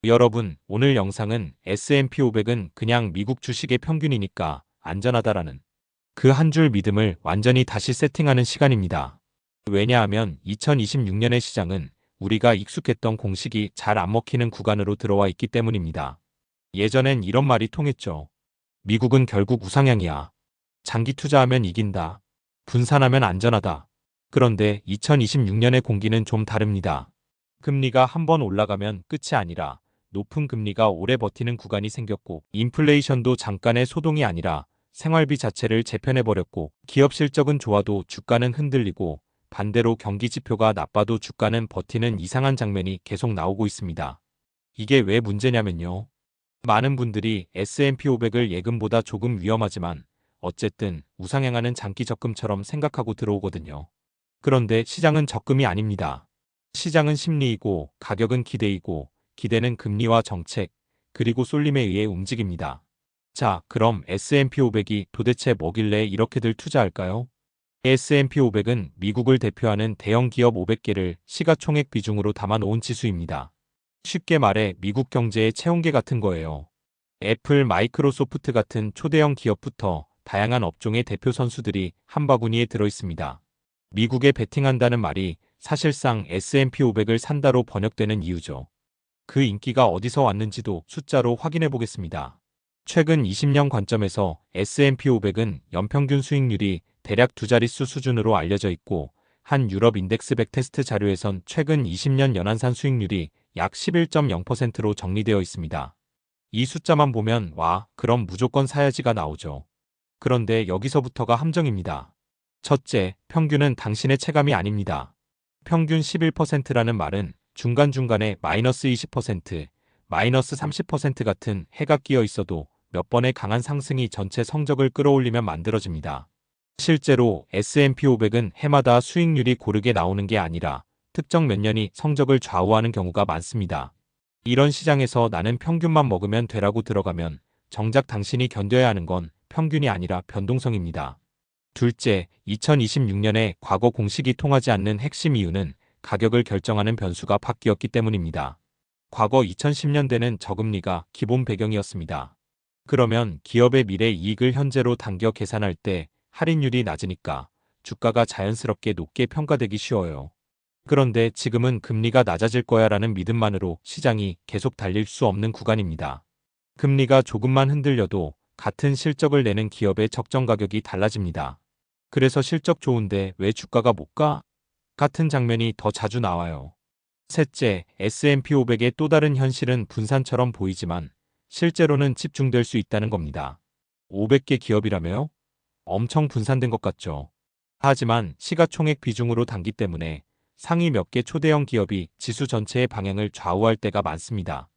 여러분, 오늘 영상은 S&P 500은 그냥 미국 주식의 평균이니까 안전하다라는 그 한 줄 믿음을 완전히 다시 세팅하는 시간입니다. 왜냐하면 2026년의 시장은 우리가 익숙했던 공식이 잘 안 먹히는 구간으로 들어와 있기 때문입니다. 예전엔 이런 말이 통했죠. 미국은 결국 우상향이야. 장기 투자하면 이긴다. 분산하면 안전하다. 그런데 2026년의 공기는 좀 다릅니다. 금리가 한번 올라가면 끝이 아니라 높은 금리가 오래 버티는 구간이 생겼고, 인플레이션도 잠깐의 소동이 아니라 생활비 자체를 재편해버렸고, 기업 실적은 좋아도 주가는 흔들리고, 반대로 경기 지표가 나빠도 주가는 버티는 이상한 장면이 계속 나오고 있습니다. 이게 왜 문제냐면요. 많은 분들이 S&P 500을 예금보다 조금 위험하지만 어쨌든 우상향하는 장기 적금처럼 생각하고 들어오거든요. 그런데 시장은 적금이 아닙니다. 시장은 심리이고 가격은 기대이고, 기대는 금리와 정책, 그리고 쏠림에 의해 움직입니다. 자, 그럼 S&P 500이 도대체 뭐길래 이렇게들 투자할까요? S&P 500은 미국을 대표하는 대형 기업 500개를 시가총액 비중으로 담아놓은 지수입니다. 쉽게 말해 미국 경제의 체온계 같은 거예요. 애플, 마이크로소프트 같은 초대형 기업부터 다양한 업종의 대표 선수들이 한 바구니에 들어 있습니다. 미국에 베팅한다는 말이 사실상 S&P 500을 산다로 번역되는 이유죠. 그 인기가 어디서 왔는지도 숫자로 확인해 보겠습니다. 최근 20년 관점에서 S&P 500은 연평균 수익률이 대략 두 자릿수 수준으로 알려져 있고, 한 유럽 인덱스 백테스트 자료에선 최근 20년 연한산 수익률이 약 11.0%로 정리되어 있습니다. 이 숫자만 보면 와, 그럼 무조건 사야지가 나오죠. 그런데 여기서부터가 함정입니다. 첫째, 평균은 당신의 체감이 아닙니다. 평균 11%라는 말은 중간중간에 마이너스 20%, 마이너스 30% 같은 해가 끼어 있어도 몇 번의 강한 상승이 전체 성적을 끌어올리면 만들어집니다. 실제로 S&P 500은 해마다 수익률이 고르게 나오는 게 아니라 특정 몇 년이 성적을 좌우하는 경우가 많습니다. 이런 시장에서 나는 평균만 먹으면 되라고 들어가면 정작 당신이 견뎌야 하는 건 평균이 아니라 변동성입니다. 둘째, 2026년에 과거 공식이 통하지 않는 핵심 이유는 가격을 결정하는 변수가 바뀌었기 때문입니다. 과거 2010년대는 저금리가 기본 배경이었습니다. 그러면 기업의 미래 이익을 현재로 당겨 계산할 때 할인율이 낮으니까 주가가 자연스럽게 높게 평가되기 쉬워요. 그런데 지금은 금리가 낮아질 거야라는 믿음만으로 시장이 계속 달릴 수 없는 구간입니다. 금리가 조금만 흔들려도 같은 실적을 내는 기업의 적정 가격이 달라집니다. 그래서 실적 좋은데 왜 주가가 못 가? 같은 장면이 더 자주 나와요. 셋째, S&P 500의 또 다른 현실은 분산처럼 보이지만 실제로는 집중될 수 있다는 겁니다. 500개 기업이라며요? 엄청 분산된 것 같죠. 하지만 시가총액 비중으로 단기 때문에 상위 몇 개 초대형 기업이 지수 전체의 방향을 좌우할 때가 많습니다.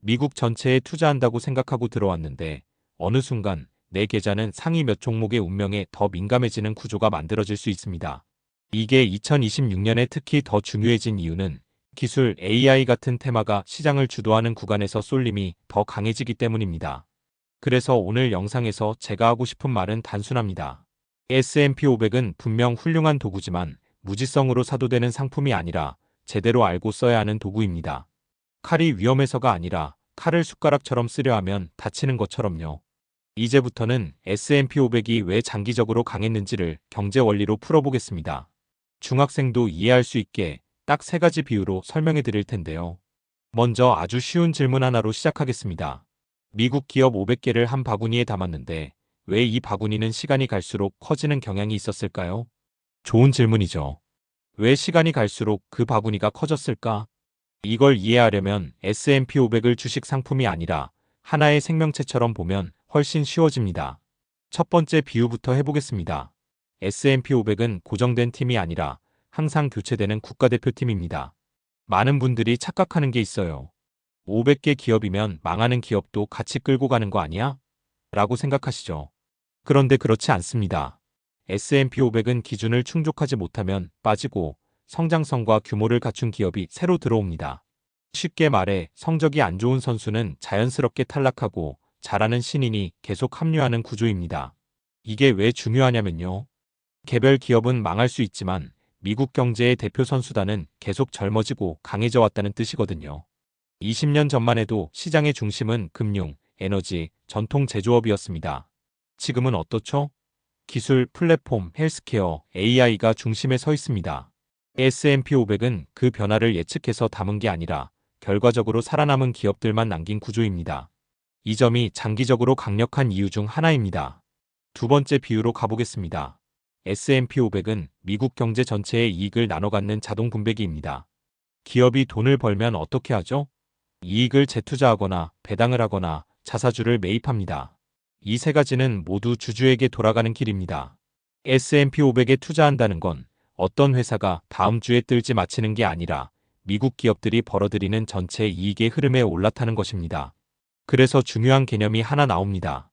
미국 전체에 투자한다고 생각하고 들어왔는데 어느 순간 내 계좌는 상위 몇 종목의 운명에 더 민감해지는 구조가 만들어질 수 있습니다. 이게 2026년에 특히 더 중요해진 이유는 기술 AI 같은 테마가 시장을 주도하는 구간에서 쏠림이 더 강해지기 때문입니다. 그래서 오늘 영상에서 제가 하고 싶은 말은 단순합니다. S&P 500은 분명 훌륭한 도구지만 무지성으로 사도 되는 상품이 아니라 제대로 알고 써야 하는 도구입니다. 칼이 위험해서가 아니라 칼을 숟가락처럼 쓰려 하면 다치는 것처럼요. 이제부터는 S&P 500이 왜 장기적으로 강했는지를 경제 원리로 풀어보겠습니다. 중학생도 이해할 수 있게 딱 세 가지 비유로 설명해 드릴 텐데요. 먼저 아주 쉬운 질문 하나로 시작하겠습니다. 미국 기업 500개를 한 바구니에 담았는데 왜 이 바구니는 시간이 갈수록 커지는 경향이 있었을까요? 좋은 질문이죠. 왜 시간이 갈수록 그 바구니가 커졌을까? 이걸 이해하려면 S&P 500을 주식 상품이 아니라 하나의 생명체처럼 보면 훨씬 쉬워집니다. 첫 번째 비유부터 해보겠습니다. S&P 500은 고정된 팀이 아니라 항상 교체되는 국가대표팀입니다. 많은 분들이 착각하는 게 있어요. 500개 기업이면 망하는 기업도 같이 끌고 가는 거 아니야? 라고 생각하시죠. 그런데 그렇지 않습니다. S&P 500은 기준을 충족하지 못하면 빠지고 성장성과 규모를 갖춘 기업이 새로 들어옵니다. 쉽게 말해 성적이 안 좋은 선수는 자연스럽게 탈락하고 잘하는 신인이 계속 합류하는 구조입니다. 이게 왜 중요하냐면요. 개별 기업은 망할 수 있지만 미국 경제의 대표 선수단은 계속 젊어지고 강해져 왔다는 뜻이거든요. 20년 전만 해도 시장의 중심은 금융, 에너지, 전통 제조업이었습니다. 지금은 어떻죠? 기술, 플랫폼, 헬스케어, AI가 중심에 서 있습니다. S&P 500은 그 변화를 예측해서 담은 게 아니라 결과적으로 살아남은 기업들만 남긴 구조입니다. 이 점이 장기적으로 강력한 이유 중 하나입니다. 두 번째 비유로 가보겠습니다. S&P 500은 미국 경제 전체의 이익을 나눠 갖는 자동 분배기입니다. 기업이 돈을 벌면 어떻게 하죠? 이익을 재투자하거나 배당을 하거나 자사주를 매입합니다. 이 세 가지는 모두 주주에게 돌아가는 길입니다. S&P 500에 투자한다는 건 어떤 회사가 다음 주에 뜰지 맞히는 게 아니라 미국 기업들이 벌어들이는 전체 이익의 흐름에 올라타는 것입니다. 그래서 중요한 개념이 하나 나옵니다.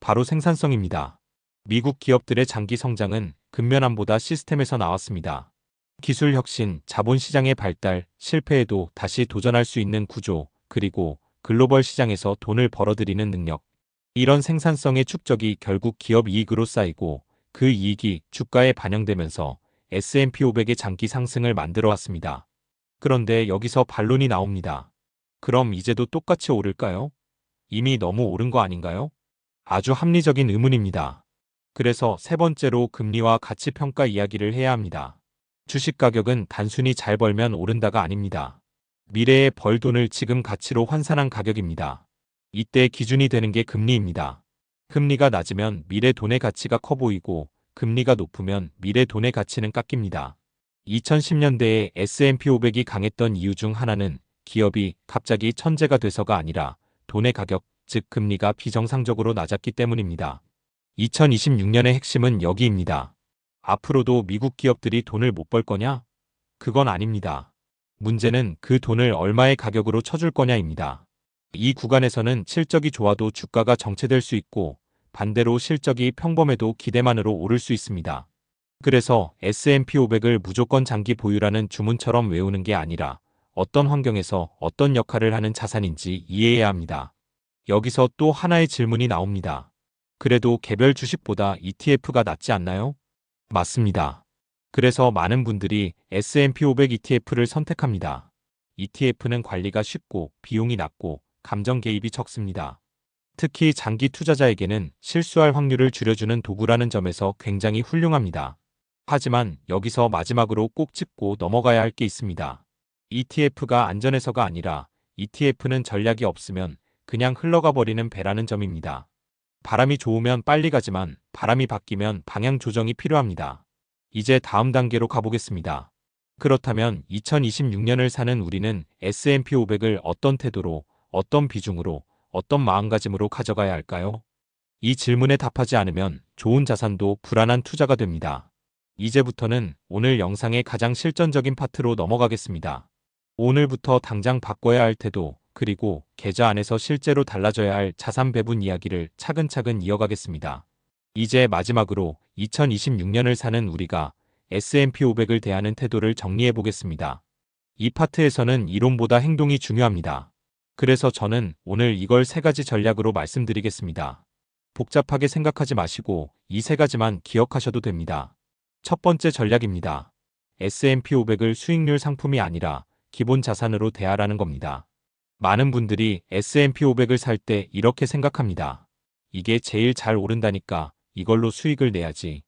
바로 생산성입니다. 미국 기업들의 장기 성장은 근면함보다 시스템에서 나왔습니다. 기술 혁신, 자본시장의 발달, 실패에도 다시 도전할 수 있는 구조, 그리고 글로벌 시장에서 돈을 벌어들이는 능력. 이런 생산성의 축적이 결국 기업 이익으로 쌓이고 그 이익이 주가에 반영되면서 S&P 500의 장기 상승을 만들어 왔습니다. 그런데 여기서 반론이 나옵니다. 그럼 이제도 똑같이 오를까요? 이미 너무 오른 거 아닌가요? 아주 합리적인 의문입니다. 그래서 세 번째로 금리와 가치 평가 이야기를 해야 합니다. 주식 가격은 단순히 잘 벌면 오른다가 아닙니다. 미래에 벌 돈을 지금 가치로 환산한 가격입니다. 이때 기준이 되는 게 금리입니다. 금리가 낮으면 미래 돈의 가치가 커 보이고 금리가 높으면 미래 돈의 가치는 깎입니다. 2010년대에 S&P 500이 강했던 이유 중 하나는 기업이 갑자기 천재가 돼서가 아니라 돈의 가격, 즉 금리가 비정상적으로 낮았기 때문입니다. 2026년의 핵심은 여기입니다. 앞으로도 미국 기업들이 돈을 못 벌 거냐? 그건 아닙니다. 문제는 그 돈을 얼마의 가격으로 쳐줄 거냐입니다. 이 구간에서는 실적이 좋아도 주가가 정체될 수 있고 반대로 실적이 평범해도 기대만으로 오를 수 있습니다. 그래서 S&P 500을 무조건 장기 보유라는 주문처럼 외우는 게 아니라 어떤 환경에서 어떤 역할을 하는 자산인지 이해해야 합니다. 여기서 또 하나의 질문이 나옵니다. 그래도 개별 주식보다 ETF가 낫지 않나요? 맞습니다. 그래서 많은 분들이 S&P 500 ETF를 선택합니다. ETF는 관리가 쉽고 비용이 낮고 감정 개입이 적습니다. 특히 장기 투자자에게는 실수할 확률을 줄여주는 도구라는 점에서 굉장히 훌륭합니다. 하지만 여기서 마지막으로 꼭 짚고 넘어가야 할 게 있습니다. ETF가 안전해서가 아니라 ETF는 전략이 없으면 그냥 흘러가 버리는 배라는 점입니다. 바람이 좋으면 빨리 가지만 바람이 바뀌면 방향 조정이 필요합니다. 이제 다음 단계로 가보겠습니다. 그렇다면 2026년을 사는 우리는 S&P 500을 어떤 태도로, 어떤 비중으로, 어떤 마음가짐으로 가져가야 할까요? 이 질문에 답하지 않으면 좋은 자산도 불안한 투자가 됩니다. 이제부터는 오늘 영상의 가장 실전적인 파트로 넘어가겠습니다. 오늘부터 당장 바꿔야 할 태도, 그리고 계좌 안에서 실제로 달라져야 할 자산 배분 이야기를 차근차근 이어가겠습니다. 이제 마지막으로 2026년을 사는 우리가 S&P 500을 대하는 태도를 정리해 보겠습니다. 이 파트에서는 이론보다 행동이 중요합니다. 그래서 저는 오늘 이걸 세 가지 전략으로 말씀드리겠습니다. 복잡하게 생각하지 마시고 이 세 가지만 기억하셔도 됩니다. 첫 번째 전략입니다. S&P 500을 수익률 상품이 아니라 기본 자산으로 대하라는 겁니다. 많은 분들이 S&P 500을 살 때 이렇게 생각합니다. 이게 제일 잘 오른다니까 이걸로 수익을 내야지.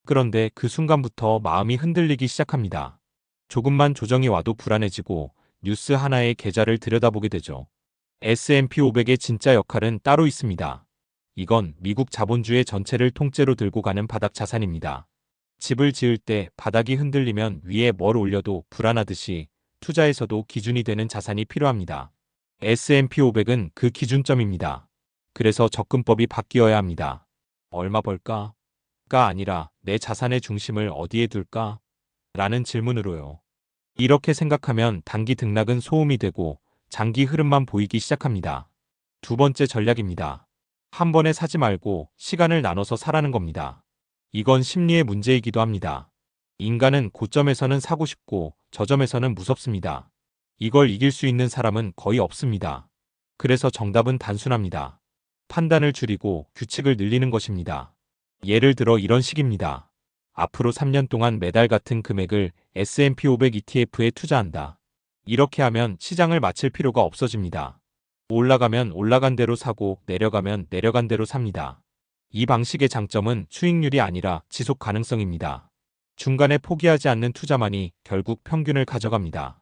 그런데 그 순간부터 마음이 흔들리기 시작합니다. 조금만 조정이 와도 불안해지고 뉴스 하나의 계좌를 들여다보게 되죠. S&P 500의 진짜 역할은 따로 있습니다. 이건 미국 자본주의 전체를 통째로 들고 가는 바닥 자산입니다. 집을 지을 때 바닥이 흔들리면 위에 뭘 올려도 불안하듯이 투자에서도 기준이 되는 자산이 필요합니다. S&P 500은 그 기준점입니다. 그래서 접근법이 바뀌어야 합니다. 얼마 벌까? 가 아니라 내 자산의 중심을 어디에 둘까? 라는 질문으로요. 이렇게 생각하면 단기 등락은 소음이 되고 장기 흐름만 보이기 시작합니다. 두 번째 전략입니다. 한 번에 사지 말고 시간을 나눠서 사라는 겁니다. 이건 심리의 문제이기도 합니다. 인간은 고점에서는 사고 싶고 저점에서는 무섭습니다. 이걸 이길 수 있는 사람은 거의 없습니다. 그래서 정답은 단순합니다. 판단을 줄이고 규칙을 늘리는 것입니다. 예를 들어 이런 식입니다. 앞으로 3년 동안 매달 같은 금액을 S&P 500 ETF에 투자한다. 이렇게 하면 시장을 맞힐 필요가 없어집니다. 올라가면 올라간 대로 사고 내려가면 내려간 대로 삽니다. 이 방식의 장점은 수익률이 아니라 지속 가능성입니다. 중간에 포기하지 않는 투자만이 결국 평균을 가져갑니다.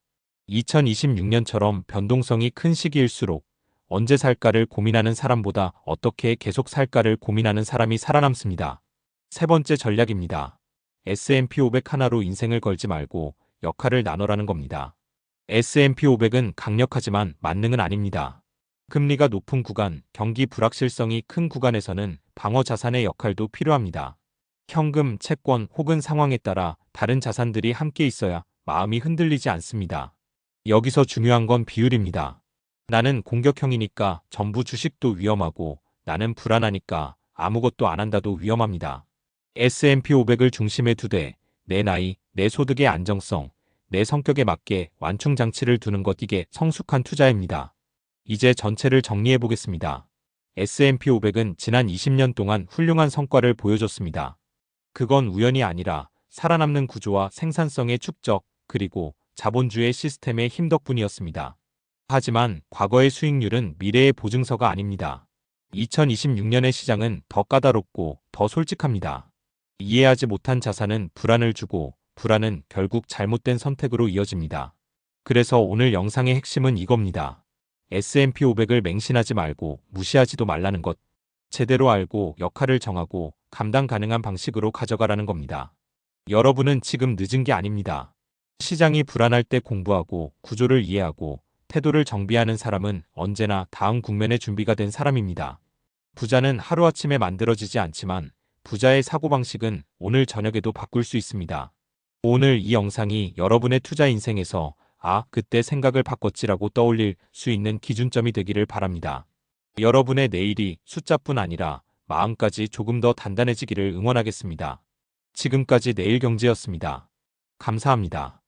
2026년처럼 변동성이 큰 시기일수록 언제 살까를 고민하는 사람보다 어떻게 계속 살까를 고민하는 사람이 살아남습니다. 세 번째 전략입니다. S&P 500 하나로 인생을 걸지 말고 역할을 나눠라는 겁니다. S&P 500은 강력하지만 만능은 아닙니다. 금리가 높은 구간, 경기 불확실성이 큰 구간에서는 방어 자산의 역할도 필요합니다. 현금, 채권 혹은 상황에 따라 다른 자산들이 함께 있어야 마음이 흔들리지 않습니다. 여기서 중요한 건 비율입니다. 나는 공격형이니까 전부 주식도 위험하고 나는 불안하니까 아무것도 안 한다도 위험합니다. S&P 500을 중심에 두되 내 나이, 내 소득의 안정성, 내 성격에 맞게 완충 장치를 두는 것 이게 성숙한 투자입니다. 이제 전체를 정리해 보겠습니다. S&P 500은 지난 20년 동안 훌륭한 성과를 보여줬습니다. 그건 우연이 아니라 살아남는 구조와 생산성의 축적, 그리고 자본주의 시스템의 힘 덕분이었습니다. 하지만 과거의 수익률은 미래의 보증서가 아닙니다. 2026년의 시장은 더 까다롭고 더 솔직합니다. 이해하지 못한 자산은 불안을 주고 불안은 결국 잘못된 선택으로 이어집니다. 그래서 오늘 영상의 핵심은 이겁니다. S&P 500을 맹신하지 말고 무시하지도 말라는 것. 제대로 알고 역할을 정하고 감당 가능한 방식으로 가져가라는 겁니다. 여러분은 지금 늦은 게 아닙니다. 시장이 불안할 때 공부하고 구조를 이해하고 태도를 정비하는 사람은 언제나 다음 국면에 준비가 된 사람입니다. 부자는 하루아침에 만들어지지 않지만 부자의 사고방식은 오늘 저녁에도 바꿀 수 있습니다. 오늘 이 영상이 여러분의 투자 인생에서 그때 생각을 바꿨지라고 떠올릴 수 있는 기준점이 되기를 바랍니다. 여러분의 내일이 숫자뿐 아니라 마음까지 조금 더 단단해지기를 응원하겠습니다. 지금까지 내일경제였습니다. 감사합니다.